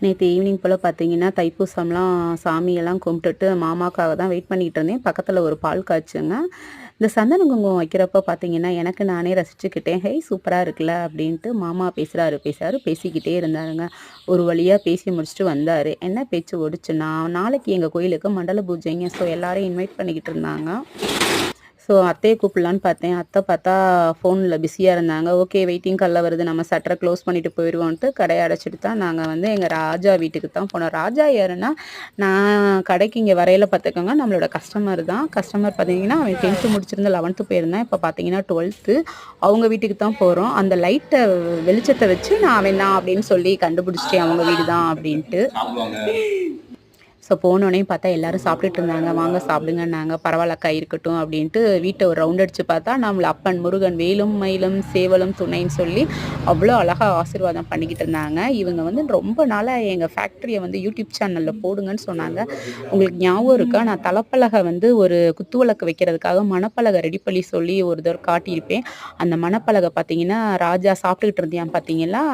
நேற்று ஈவினிங் போல் பார்த்தீங்கன்னா தைப்பூசம்லாம் சாமியெல்லாம் கும்பிட்டுட்டு மாமாக்காக தான் வெயிட் பண்ணிகிட்டு இருந்தேன். பக்கத்தில் ஒரு பால் காய்ச்சுங்க. இந்த சந்தன குங்குமம் வைக்கிறப்ப பார்த்தீங்கன்னா எனக்கு நானே ரசிச்சுக்கிட்டேன். ஹேய் சூப்பராக இருக்குல்ல அப்படின்ட்டு மாமா பேசுகிறாரு பேசிக்கிட்டே இருந்தாருங்க. ஒரு வழியாக பேசி முடிச்சுட்டு வந்தார். என்ன பேச்சு ஓடிச்சுன்னா, நாளைக்கு எங்கள் கோயிலுக்கு மண்டல பூஜைங்க. ஸோ எல்லாரையும் இன்வைட் பண்ணிக்கிட்டு இருந்தாங்க. ஸோ அத்தையை கூப்பிடலான்னு பார்த்தேன். அத்தை பார்த்தா ஃபோனில் பிஸியாக இருந்தாங்க. ஓகே வெயிட்டிங் கால்ல வருது, நம்ம ஷட்டரை க்ளோஸ் பண்ணிட்டு போயிடுவோன்ட்டு கடையை அடைச்சிட்டு தான் நாங்கள் வந்து எங்கள் ராஜா வீட்டுக்கு தான் போனோம். ராஜா யாருன்னா, நான் கடைக்கு இங்கே வரையில் பார்த்துக்கோங்க, நம்மளோட கஸ்டமர் தான். கஸ்டமர் பார்த்தீங்கன்னா அவன் 10th முடிச்சிருந்து 11th போயிருந்தேன். இப்போ பார்த்தீங்கன்னா 12th. அவங்க வீட்டுக்கு தான் போகிறோம். அந்த லைட்டை வெளிச்சத்தை வச்சு நான் அவன் தான் அப்படின்னு சொல்லி கண்டுபிடிச்சிட்டேன் அவங்க வீடு தான் அப்படின்ட்டு. ஸோ போனோடனே பார்த்தா எல்லோரும் சாப்பிட்டுட்டு இருந்தாங்க. வாங்க சாப்பிடுங்கன்னாங்க. பரவாயில்லக்கா இருக்கட்டும் அப்படின்ட்டு வீட்டை ஒரு ரவுண்ட் அடித்து பார்த்தா நம்மளை அப்பன் முருகன் வேலும் மயிலும் சேவலும் துணைன்னு சொல்லி அவ்வளோ அழகாக ஆசீர்வாதம் பண்ணிக்கிட்டு இருந்தாங்க. இவங்க வந்து ரொம்ப நாளாக எங்கள் ஃபேக்ட்ரியை வந்து யூடியூப் சேனலில் போடுங்கன்னு சொன்னாங்க. உங்களுக்கு ஞாபகம் இருக்கா, நான் தலைப்பலகை வந்து ஒரு குத்துவிளக்கு வைக்கிறதுக்காக மணப்பலகை ரெடி பண்ணி சொல்லி ஒரு தடவை காட்டியிருப்பேன். அந்த மணப்பலகை பார்த்தீங்கன்னா ராஜா சாப்பிட்டுக்கிட்டு இருந்தியான் பார்த்தீங்களா,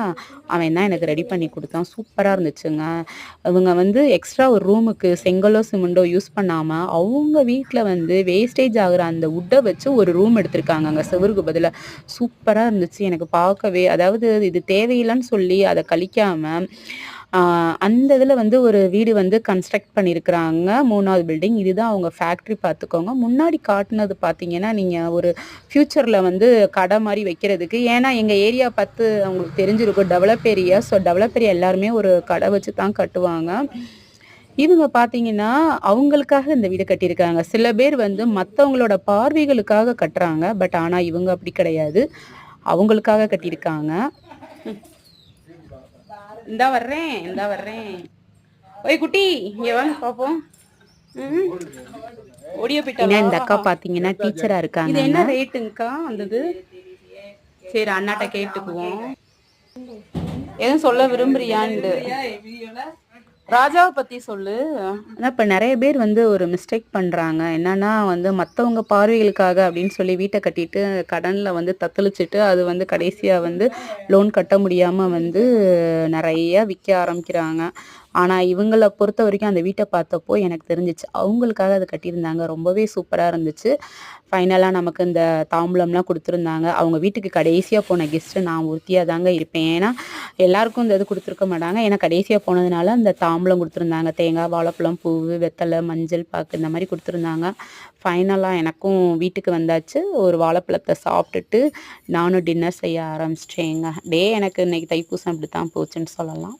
அவன் தான் எனக்கு ரெடி பண்ணி கொடுத்தான். சூப்பராக இருந்துச்சுங்க. இவங்க வந்து எக்ஸ்ட்ரா ஒரு ரூமுக்கு செங்கலோ சிமெண்டோ யூஸ் பண்ணாமல் அவங்க வீட்டில் வந்து வேஸ்டேஜ் ஆகிற அந்த உட்டை வச்சு ஒரு ரூம் எடுத்திருக்காங்க அங்கே செவருக்கு பதிலாக. சூப்பராக இருந்துச்சு எனக்கு பார்க்கவே. அதாவது இது தேவையில்லைன்னு சொல்லி அதை கழிக்காமல் அந்த இதில் வந்து ஒரு வீடு வந்து கன்ஸ்ட்ரக்ட் பண்ணியிருக்கிறாங்க. 3வது பில்டிங். இதுதான் அவங்க ஃபேக்ட்ரி பார்த்துக்கோங்க. முன்னாடி காட்டுனது பார்த்தீங்கன்னா நீங்கள் ஒரு ஃப்யூச்சரில் வந்து கடை மாதிரி வைக்கிறதுக்கு, ஏன்னா எங்கள் ஏரியா பார்த்து அவங்களுக்கு தெரிஞ்சிருக்கும் develop area. So develop area எல்லாருமே ஒரு கடை வச்சு தான் கட்டுவாங்க. இவங்க பார்த்தீங்கன்னா அவங்களுக்காக இந்த வீடு கட்டியிருக்காங்க. சில பேர் வந்து மற்றவங்களோட பார்வைகளுக்காக கட்டுறாங்க. பட் ஆனால் இவங்க அப்படி கிடையாது, அவங்களுக்காக கட்டியிருக்காங்க. இந்தா வர்றேன். ஓய் குட்டி இங்கே வாங்க பார்ப்போம். ஓடிய போயிட்டா. இந்த அக்கா பார்த்தீங்கன்னா டீச்சராக இருக்காங்க. இது என்ன ரேட்டுங்கக்கா அந்தது? சரி அண்ணாட்ட கேட்டுக்குவோம். எதுவும் சொல்ல விரும்புறியான்னு ராஜாவை பற்றி சொல்லு. ஆனால் இப்போ நிறைய பேர் வந்து ஒரு மிஸ்டேக் பண்ணுறாங்க. என்னன்னா வந்து மற்றவங்க பார்வைகளுக்காக அப்படின்னு சொல்லி வீட்டை கட்டிட்டு கடனில் வந்து தத்தளிச்சுட்டு அது வந்து கடைசியாக வந்து லோன் கட்ட முடியாமல் வந்து நிறைய விற்க ஆரம்பிக்கிறாங்க. ஆனால் இவங்கள பொறுத்த வரைக்கும் அந்த வீட்டை பார்த்தப்போ எனக்கு தெரிஞ்சிச்சு அவங்களுக்காக அதை கட்டியிருந்தாங்க. ரொம்பவே சூப்பராக இருந்துச்சு. ஃபைனலாக நமக்கு இந்த தாம்பூலம்லாம் கொடுத்துருந்தாங்க. அவங்க வீட்டுக்கு கடைசியாக போன கெஸ்ட்டு நான் ஒருத்தியாக தாங்க இருப்பேன். ஏன்னா எல்லாருக்கும் இந்த இது கொடுத்துருக்க மாட்டாங்க. ஏன்னா கடைசியாக போனதுனால அந்த தாம்பூலம் கொடுத்துருந்தாங்க. தேங்காய், வாழைப்பழம், பூவு, வெத்தலை, மஞ்சள் பாக்கு இந்த மாதிரி கொடுத்துருந்தாங்க. ஃபைனலாக எனக்கும் வீட்டுக்கு வந்தாச்சு. ஒரு வாழைப்பழத்தை சாப்பிட்டுட்டு நானும் டின்னர் செய்ய ஆரம்பிச்சிட்டேங்க. எனக்கு இன்னைக்கு தைப்பூசம் அப்படி தான் போச்சுன்னு சொல்லலாம்.